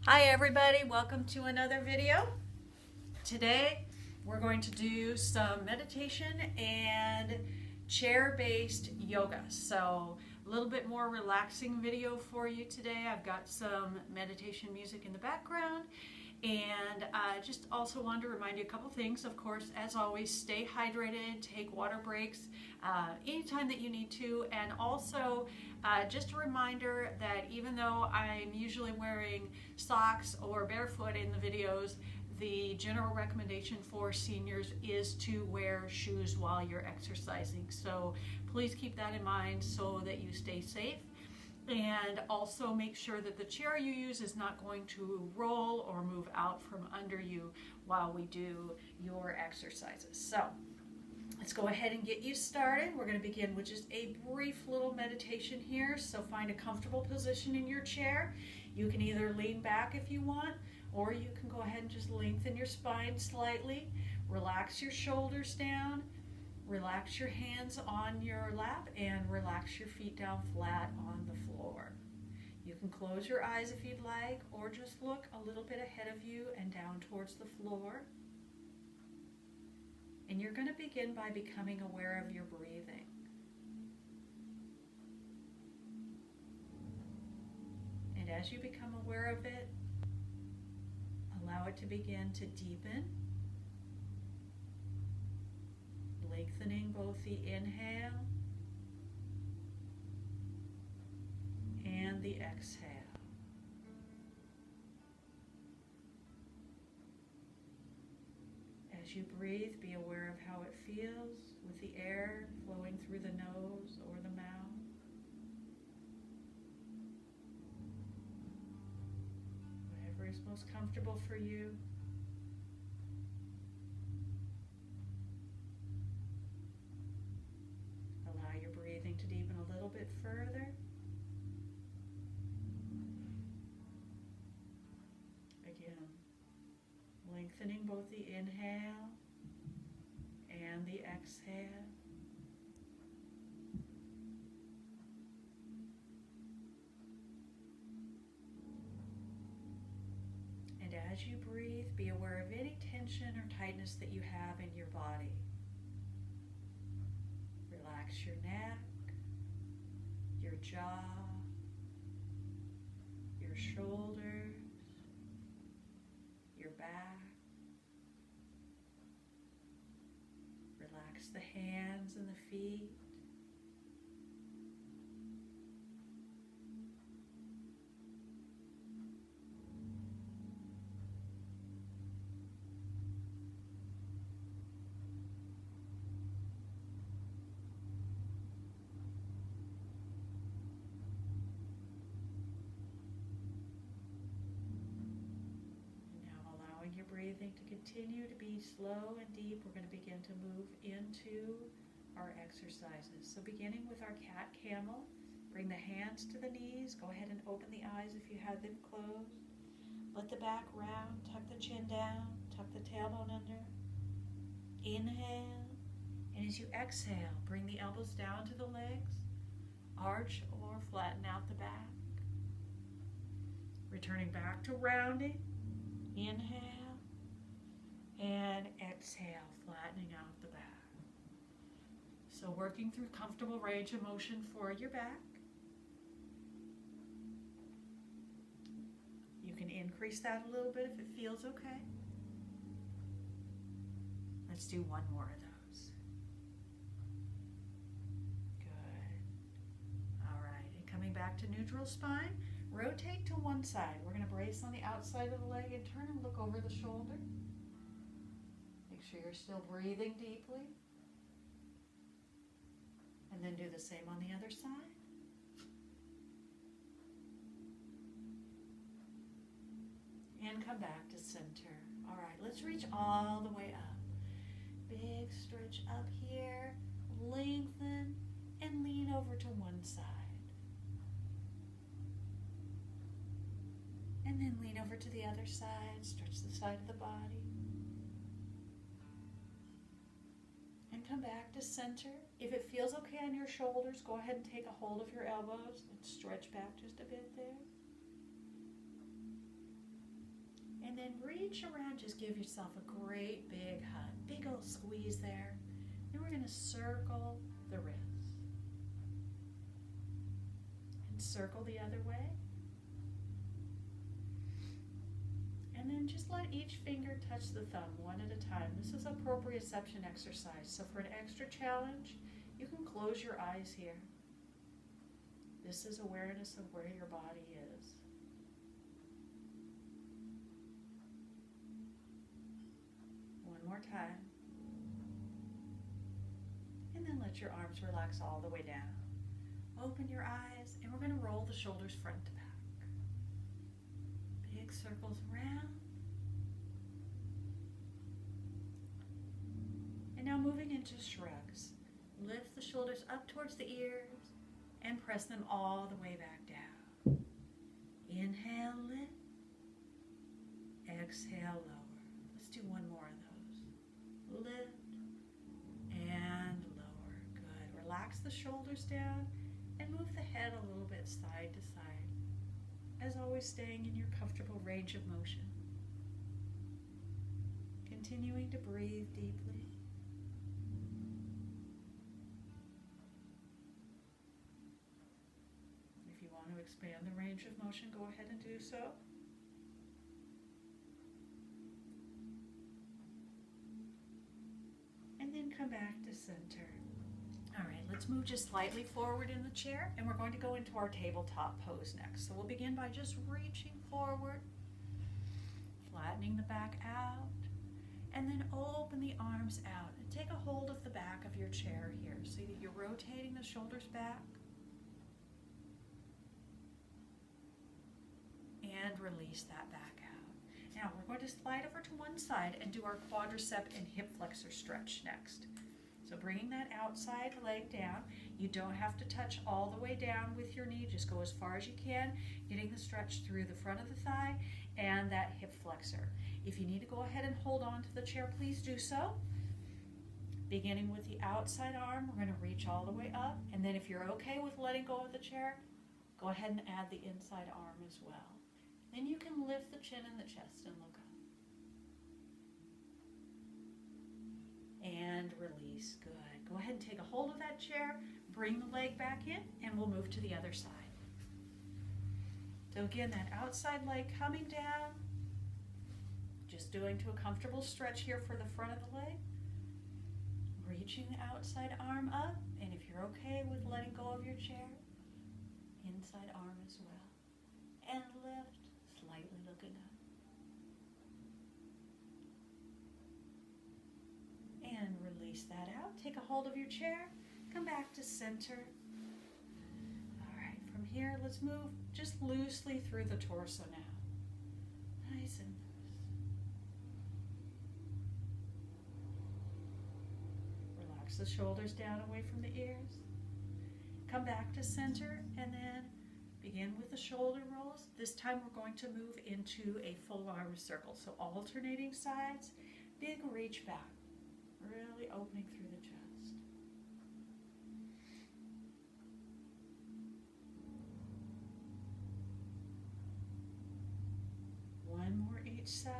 Hi everybody, welcome to another video. Today we're going to do some meditation and chair-based yoga. So a little bit more relaxing video for you today. I've got some meditation music in the background, and I just also wanted to remind you a couple things. Of course, as always, stay hydrated, take water breaks anytime that you need to, and also just a reminder that even though I'm usually wearing socks or barefoot in the videos, the general recommendation for seniors is to wear shoes while you're exercising. So please keep that in mind so that you stay safe. And also make sure that the chair you use is not going to roll or move out from under you while we do your exercises. So let's go ahead and get you started. We're going to begin with just a brief little meditation here. So find a comfortable position in your chair. You can either lean back if you want, or you can go ahead and just lengthen your spine slightly. Relax your shoulders down. Relax your hands on your lap and relax your feet down flat on the floor. You can close your eyes if you'd like, or just look a little bit ahead of you and down towards the floor. And you're going to begin by becoming aware of your breathing. And as you become aware of it, allow it to begin to deepen, lengthening both the inhale and the exhale. As you breathe, be aware of how it feels with the air flowing through the nose or the mouth. Whatever is most comfortable for you. Allow your breathing to deepen a little bit further. Again, lengthening both the inhale and the exhale. And as you breathe, be aware of any tension or tightness that you have in your body. Relax your neck, your jaw, your shoulders, your back. Relax the hands and the feet. Your breathing to continue to be slow and deep, we're going to begin to move into our exercises. So beginning with our cat camel, bring the hands to the knees. Go ahead and open the eyes if you have them closed. Let the back round, tuck the chin down, tuck the tailbone under. Inhale, and as you exhale, bring the elbows down to the legs. Arch or flatten out the back. Returning back to rounding. Inhale. And exhale, flattening out the back. So working through comfortable range of motion for your back. You can increase that a little bit if it feels okay. Let's do one more of those. Good. All right, and coming back to neutral spine, rotate to one side. We're going to brace on the outside of the leg and turn and look over the shoulder. Make sure you're still breathing deeply. And then do the same on the other side. And come back to center. All right, let's reach all the way up. Big stretch up here. Lengthen and lean over to one side. And then lean over to the other side. Stretch the side of the body. And come back to center. If it feels okay on your shoulders, go ahead and take a hold of your elbows and stretch back just a bit there. then reach around, just give yourself a great big hug, big old squeeze there. Then we're going to circle the wrists. And circle the other way. And then just let each finger touch the thumb one at a time. This is a proprioception exercise. So for an extra challenge, you can close your eyes here. This is awareness of where your body is. One more time. And then let your arms relax all the way down. Open your eyes, and we're going to roll the shoulders front to back. Big circles around. And now moving into shrugs. Lift the shoulders up towards the ears and press them all the way back down. Inhale, lift. Exhale, lower. Let's do one more of those. Lift and lower. Good. Relax the shoulders down and move the head a little bit side to side. As always, staying in your comfortable range of motion. Continuing to breathe deeply. If you want to expand the range of motion, go ahead and do so. And then come back to center. All right, let's move just slightly forward in the chair, and we're going to go into our tabletop pose next. So we'll begin by just reaching forward, flattening the back out, and then open the arms out and take a hold of the back of your chair here so that you're rotating the shoulders back. And release that back out. Now we're going to slide over to one side and do our quadricep and hip flexor stretch next. So bringing that outside leg down, you don't have to touch all the way down with your knee, just go as far as you can, getting the stretch through the front of the thigh and that hip flexor. If you need to go ahead and hold on to the chair, please do so. Beginning with the outside arm, we're going to reach all the way up, and then if you're okay with letting go of the chair, go ahead and add the inside arm as well. Then you can lift the chin and the chest and look up. And release. Good. Go ahead and take a hold of that chair, bring the leg back in, and we'll move to the other side. So again, that outside leg coming down, just doing to a comfortable stretch here for the front of the leg. Reaching the outside arm up, and if you're okay with letting go of your chair, inside arm as well. And lift, slightly looking up. And release that out. Take a hold of your chair. Come back to center. All right, from here, let's move just loosely through the torso now. Nice and loose. Relax the shoulders down away from the ears. Come back to center and then begin with the shoulder rolls. This time we're going to move into a full arm circle. So alternating sides, big reach back. Really opening through the chest. One more each side.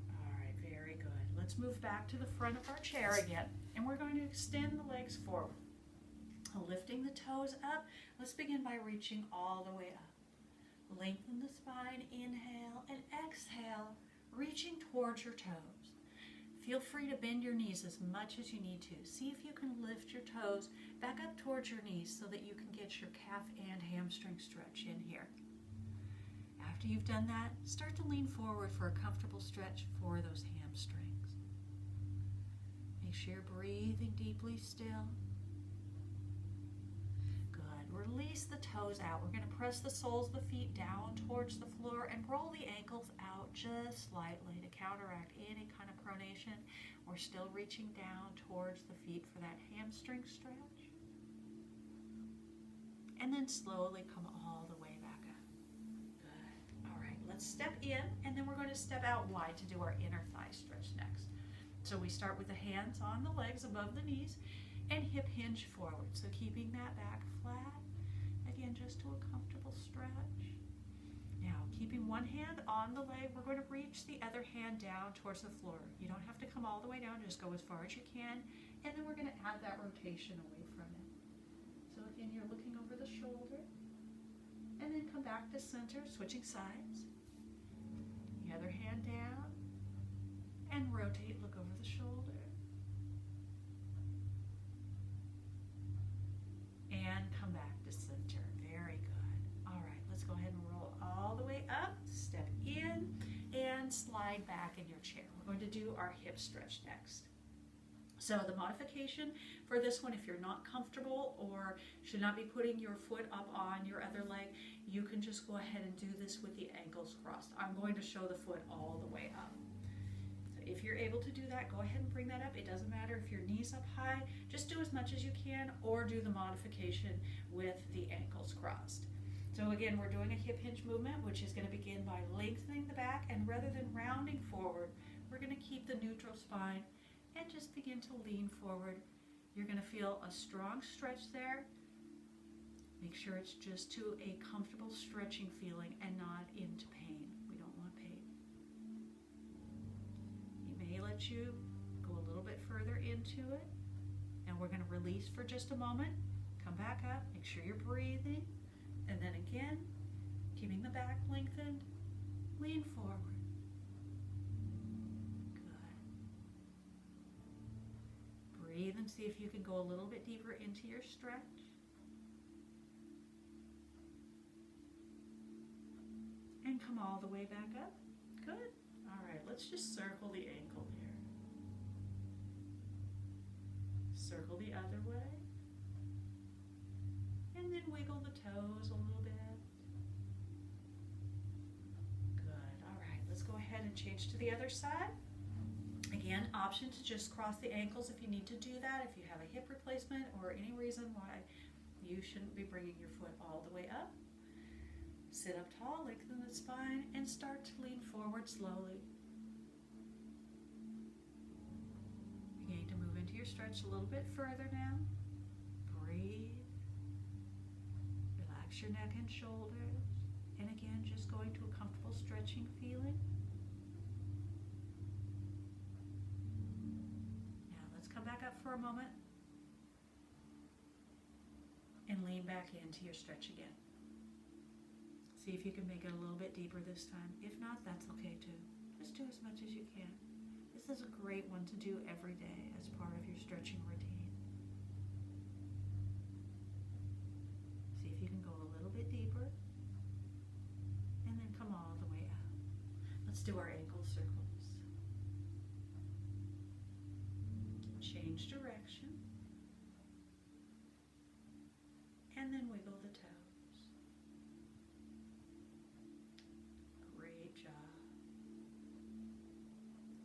All right, very good. Let's move back to the front of our chair again, and we're going to extend the legs forward. Lifting the toes up, let's begin by reaching all the way up. Lengthen the spine, inhale, and exhale, reaching towards your toes. Feel free to bend your knees as much as you need to. See if you can lift your toes back up towards your knees so that you can get your calf and hamstring stretch in here. After you've done that, start to lean forward for a comfortable stretch for those hamstrings. Make sure you're breathing deeply still. Release the toes out. We're going to press the soles of the feet down towards the floor and roll the ankles out just slightly to counteract any kind of pronation. We're still reaching down towards the feet for that hamstring stretch. And then slowly come all the way back up. Good. All right, let's step in, and then we're going to step out wide to do our inner thigh stretch next. So we start with the hands on the legs above the knees and hip hinge forward. So keeping that back flat. Again, just to a comfortable stretch. Now, keeping one hand on the leg, we're going to reach the other hand down towards the floor. You don't have to come all the way down, just go as far as you can, and then we're going to add that rotation away from it. So again, you're looking over the shoulder, and then come back to center, switching sides. The other hand down, and rotate, look over the shoulder. And come back to center. Very good. All right, let's go ahead and roll all the way up, step in, and slide back in your chair. We're going to do our hip stretch next. So the modification for this one, if you're not comfortable or should not be putting your foot up on your other leg, you can just go ahead and do this with the ankles crossed. I'm going to show the foot all the way up. So if you're able to do that, go ahead and bring that up. It doesn't matter if your knee's up high, just do as much as you can, or do the modification with the ankles crossed. So again, we're doing a hip hinge movement, which is going to begin by lengthening the back, and rather than rounding forward, we're going to keep the neutral spine and just begin to lean forward. You're going to feel a strong stretch there. Make sure it's just to a comfortable stretching feeling and not into pain. We don't want pain. He may let you go a little bit further into it, and we're going to release for just a moment. Come back up, make sure you're breathing, and then again, keeping the back lengthened, lean forward. Breathe and see if you can go a little bit deeper into your stretch. And come all the way back up. Good. All right, let's just circle the ankle here. Circle the other way. And then wiggle the toes a little bit. Good. All right, let's go ahead and change to the other side. Again, option to just cross the ankles if you need to do that, if you have a hip replacement or any reason why you shouldn't be bringing your foot all the way up. Sit up tall, lengthen the spine, and start to lean forward slowly. Begin to move into your stretch a little bit further now. Breathe. Relax your neck and shoulders. And again, just going to a comfortable stretching feeling. Back up for a moment and lean back into your stretch again. See if you can make it a little bit deeper this time. If not, that's okay too. Just do as much as you can. This is a great one to do every day as part of your stretching routine. See if you can go a little bit deeper and then come all the way up. Let's do our ankle circles. Change direction, and then wiggle the toes. Great job.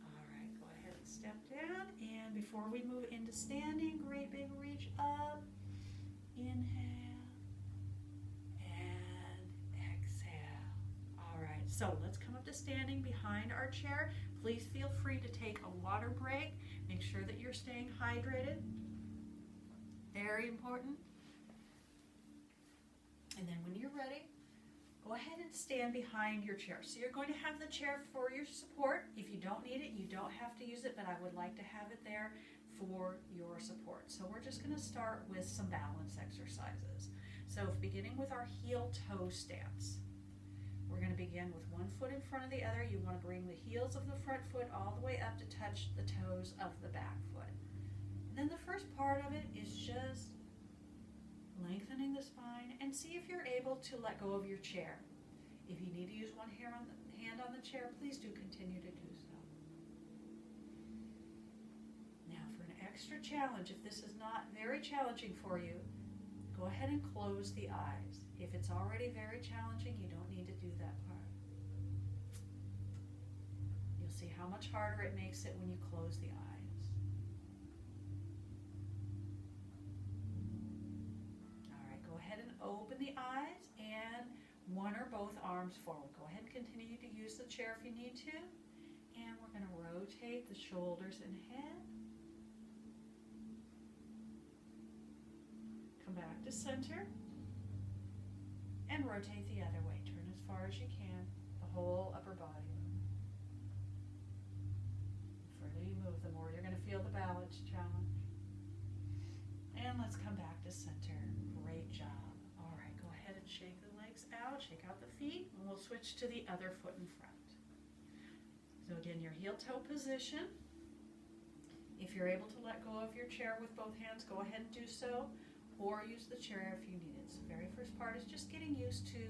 All right, go ahead and step down, and before we move into standing, great big reach up, inhale, and exhale. All right, so let's come up to standing behind our chair. Please feel free to take a water break. Make sure that you're staying hydrated. Very important. And then when you're ready, go ahead and stand behind your chair. So you're going to have the chair for your support. If you don't need it, you don't have to use it, but I would like to have it there for your support. So we're just going to start with some balance exercises. So beginning with our heel-toe stance. We're going to begin with one foot in front of the other. You want to bring the heels of the front foot all the way up to touch the toes of the back foot. And then the first part of it is just lengthening the spine, and see if you're able to let go of your chair. If you need to use one hand on the chair, please do continue to do so. Now for an extra challenge, if this is not very challenging for you, go ahead and close the eyes. If it's already very challenging, you don't need to do that part. You'll see how much harder it makes it when you close the eyes. All right, go ahead and open the eyes and one or both arms forward. Go ahead and continue to use the chair if you need to. And we're going to rotate the shoulders and head. Come back to center. and rotate the other way. Turn as far as you can, the whole upper body. The further you move, the more you're going to feel the balance challenge. And let's come back to center. Great job. All right, go ahead and shake the legs out, shake out the feet, and we'll switch to the other foot in front. So again, your heel-toe position. If you're able to let go of your chair with both hands, go ahead and do so, or use the chair if you need it. So the very first part is just getting used to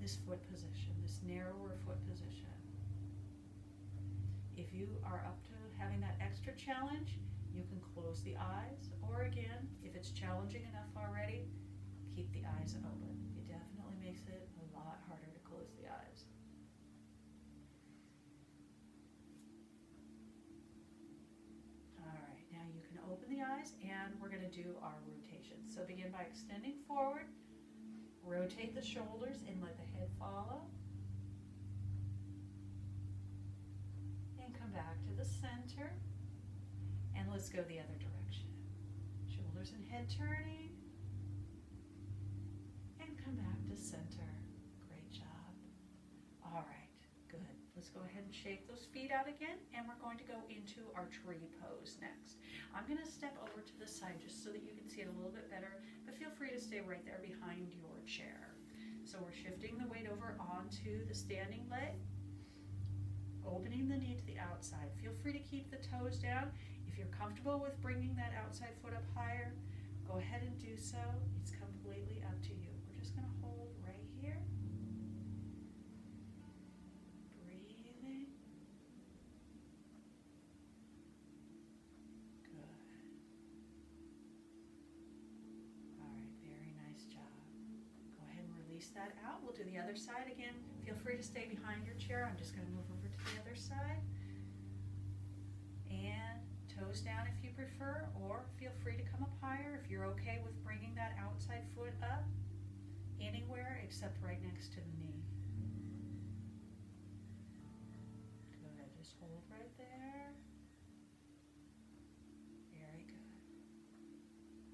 this foot position, this narrower foot position. If you are up to having that extra challenge, you can close the eyes, or again, if it's challenging enough already, keep the eyes open. It definitely makes it a lot harder to close the eyes. All right, now you can open the eyes and we're going to do our rotation. So begin by extending forward, rotate the shoulders and let the head follow. And come back to the center. And let's go the other direction. Shoulders and head turning. And come back to center. Great job. All right, good. Let's go ahead and shake those feet out again. And we're going to go into our tree pose next. I'm going to step over to the side just so that you can see it a little bit better. But feel free to stay right there behind your chair. So we're shifting the weight over onto the standing leg. Opening the knee to the outside. Feel free to keep the toes down. If you're comfortable with bringing that outside foot up higher, go ahead and do so. It's completely up to you. We're just going to hold right here. Breathing. Good. All right, very nice job. Go ahead and release that out. We'll do the other side again. Feel free to stay behind your chair. I'm just going to move over to the other side. And toes down if you prefer, or feel free to come up higher if you're okay with bringing that outside foot up anywhere except right next to the knee. Good. Just hold right there. Very good.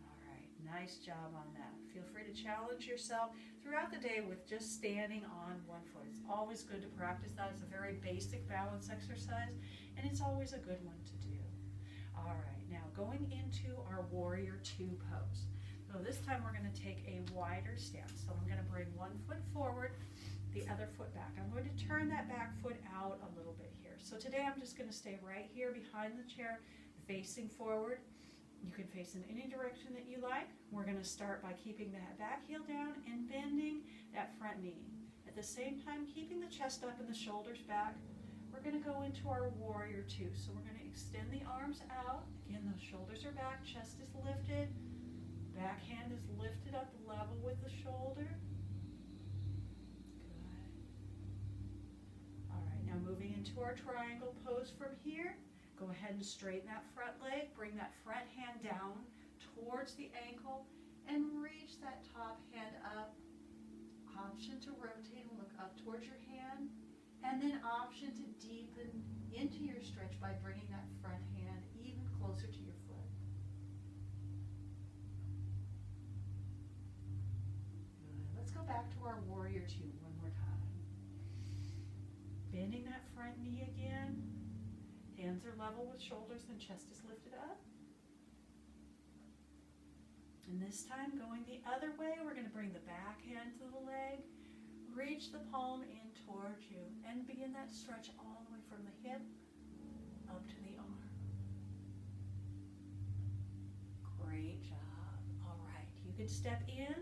All right. Nice job on that. Feel free to challenge yourself throughout the day with just standing on one foot. It's always good to practice that. It's a very basic balance exercise, and it's always a good one to do. All right, now going into our warrior two pose. So this time we're going to take a wider stance. So I'm going to bring one foot forward, the other foot back. I'm going to turn that back foot out a little bit here. So today I'm just going to stay right here behind the chair, facing forward. You can face in any direction that you like. We're going to start by keeping that back heel down and bending that front knee. At the same time, keeping the chest up and the shoulders back. We're going to go into our warrior two. So we're going to extend the arms out. Again, those shoulders are back, chest is lifted, back hand is lifted up level with the shoulder. Good. All right, now moving into our triangle pose from here. Go ahead and straighten that front leg, bring that front hand down towards the ankle and reach that top hand up. Option to rotate and look up towards your hand. And then option to deepen into your stretch by bringing that front hand even closer to your foot. Good. Let's go back to our warrior two one more time. Bending that front knee again. Hands are level with shoulders and chest is lifted up. And this time going the other way, we're going to bring the back hand to the leg. Reach the palm in towards you and begin that stretch all the way from the hip up to the arm. Great job. All right, you can step in,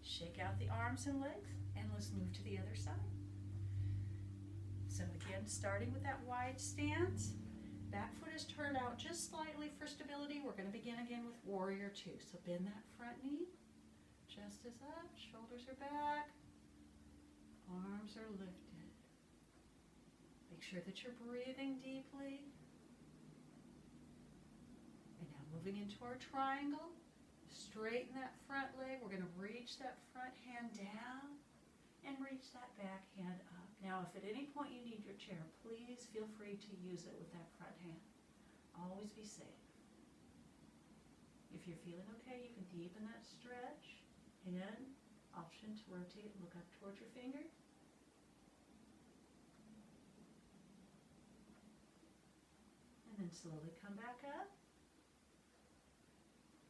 shake out the arms and legs, and let's move to the other side. So again, starting with that wide stance, back foot is turned out just slightly for stability. We're going to begin again with warrior two. So bend that front knee, chest is up, shoulders are back. Arms are lifted. Make sure that you're breathing deeply. And now moving into our triangle. Straighten that front leg. We're going to reach that front hand down and reach that back hand up. Now, if at any point you need your chair, please feel free to use it with that front hand. Always be safe. If you're feeling okay, you can deepen that stretch. In, Option to rotate, look up towards your finger. And then slowly come back up.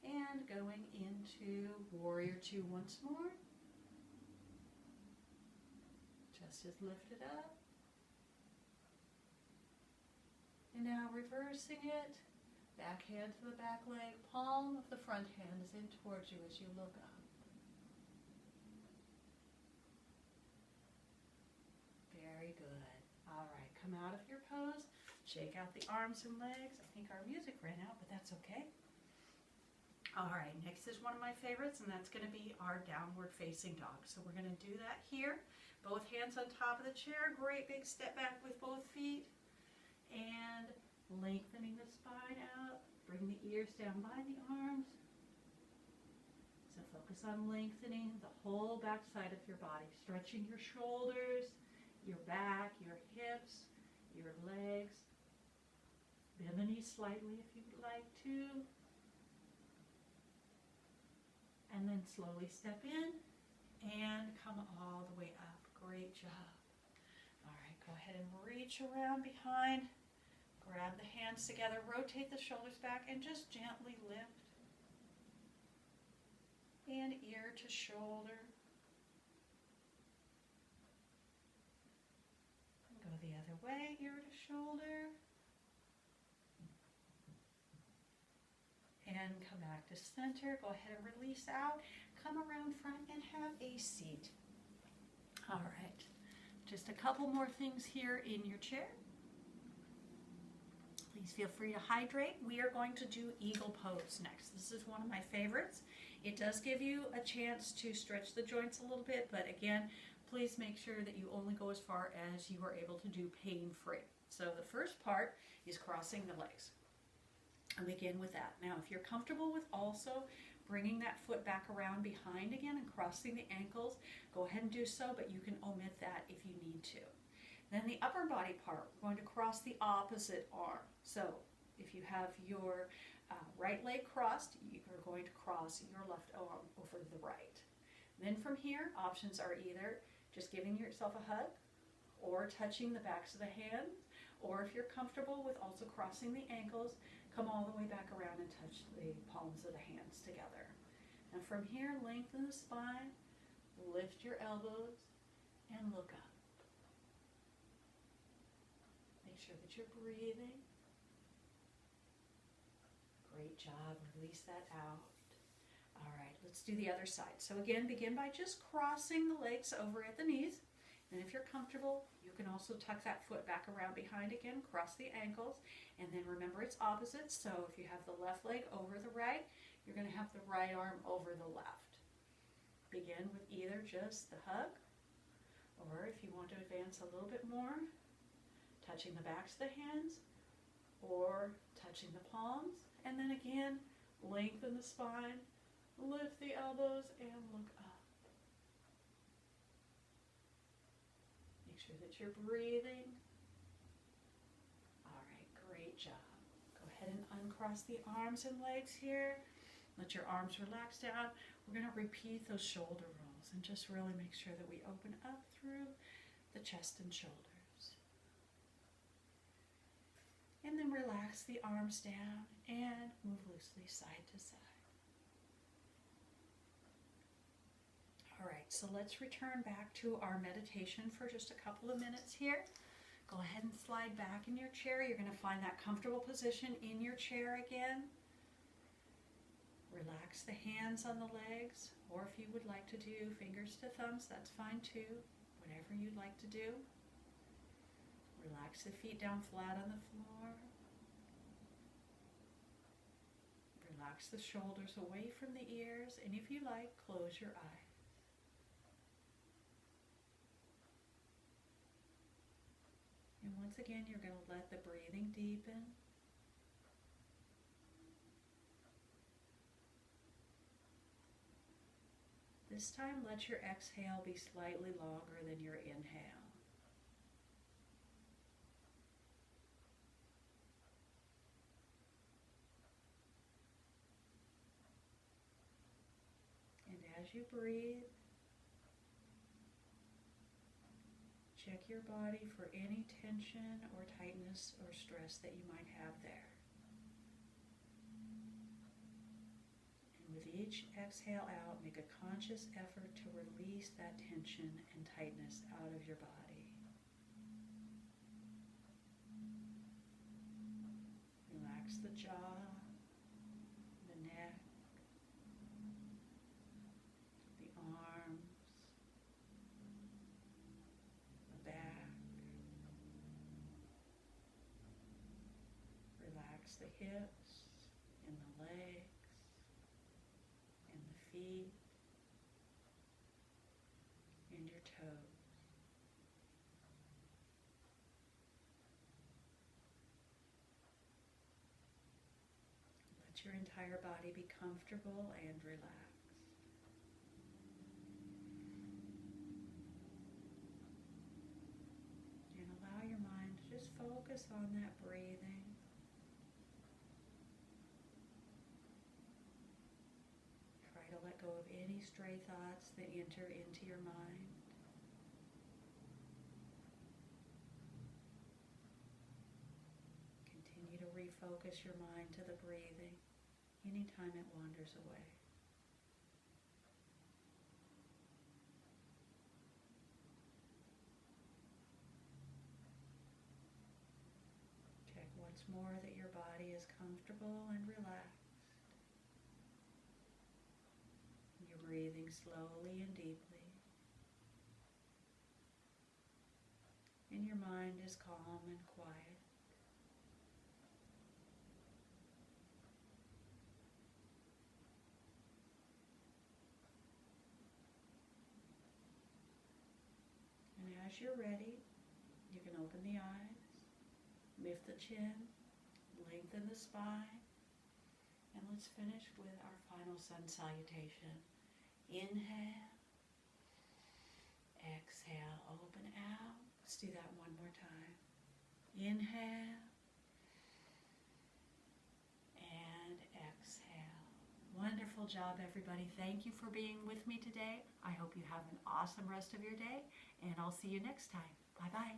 And going into Warrior Two once more. Chest is lifted up. And now reversing it. Back hand to the back leg. Palm of the front hand is in towards you as you look up. Very good. All right, come out of your pose. Shake out the arms and legs. I think our music ran out, but that's okay. All right, next is one of my favorites, and that's going to be our downward facing dog. So we're going to do that here. Both hands on top of the chair. Great big step back with both feet. And lengthening the spine out. Bring the ears down by the arms. So focus on lengthening the whole back side of your body. Stretching your shoulders, your back, your hips, your legs. Bend the knees slightly if you would like to. And then slowly step in and come all the way up. Great job. All right, go ahead and reach around behind. Grab the hands together, rotate the shoulders back, and just gently lift. And ear to shoulder. And go the other way, ear to shoulder. And come back to center. Go ahead and release out. Come around front and have a seat. All right. Just a couple more things here in your chair. Please feel free to hydrate. We are going to do Eagle Pose next. This is one of my favorites. It does give you a chance to stretch the joints a little bit, but again, please make sure that you only go as far as you are able to do pain-free. So the first part is crossing the legs. And begin with that. Now, if you're comfortable with also bringing that foot back around behind again and crossing the ankles, go ahead and do so, but you can omit that if you need to. Then the upper body part, we're going to cross the opposite arm. So if you have your right leg crossed, you're going to cross your left arm over the right. Then from here, options are either just giving yourself a hug or touching the backs of the hands, or if you're comfortable with also crossing the ankles, come all the way back around and touch the palms of the hands together. And from here, lengthen the spine, lift your elbows, and look up. Make sure that you're breathing. Great job. Release that out. All right, let's do the other side. So again, begin by just crossing the legs over at the knees. And if you're comfortable, you can also tuck that foot back around behind again, cross the ankles, and then remember it's opposite. So if you have the left leg over the right, you're going to have the right arm over the left. Begin with either just the hug, or if you want to advance a little bit more, touching the backs of the hands, or touching the palms, and then again, lengthen the spine, lift the elbows, and look up. Make sure that you're breathing. All right, great job. Go ahead and uncross the arms and legs here. Let your arms relax down. We're going to repeat those shoulder rolls and just really make sure that we open up through the chest and shoulders. And then relax the arms down and move loosely side to side. All right, so let's return back to our meditation for just a couple of minutes here. Go ahead and slide back in your chair. You're going to find that comfortable position in your chair again. Relax the hands on the legs, or if you would like to do fingers to thumbs, that's fine too. Whatever you'd like to do. Relax the feet down flat on the floor. Relax the shoulders away from the ears, and if you like, close your eyes. And once again, you're going to let the breathing deepen. This time, let your exhale be slightly longer than your inhale. And as you breathe, check your body for any tension or tightness or stress that you might have there. And with each exhale out, make a conscious effort to release that tension and tightness out of your body. Relax the jaw, the neck, the arms, the back. Relax the hips and the legs and the feet and your toes. Let your entire body be comfortable and relaxed. And allow your mind to just focus on that breathing. Try to let go of any stray thoughts that enter into your mind. Continue to refocus your mind to the breathing anytime it wanders away. Check once more that your body is comfortable and relaxed. You're breathing slowly and deeply. And your mind is calm and quiet. And as you're ready, you can open the eyes, lift the chin, lengthen the spine, and let's finish with our final sun salutation. Inhale, exhale, open out. Let's do that one more time. Inhale, and exhale. Wonderful job, everybody. Thank you for being with me today. I hope you have an awesome rest of your day, and I'll see you next time. Bye-bye.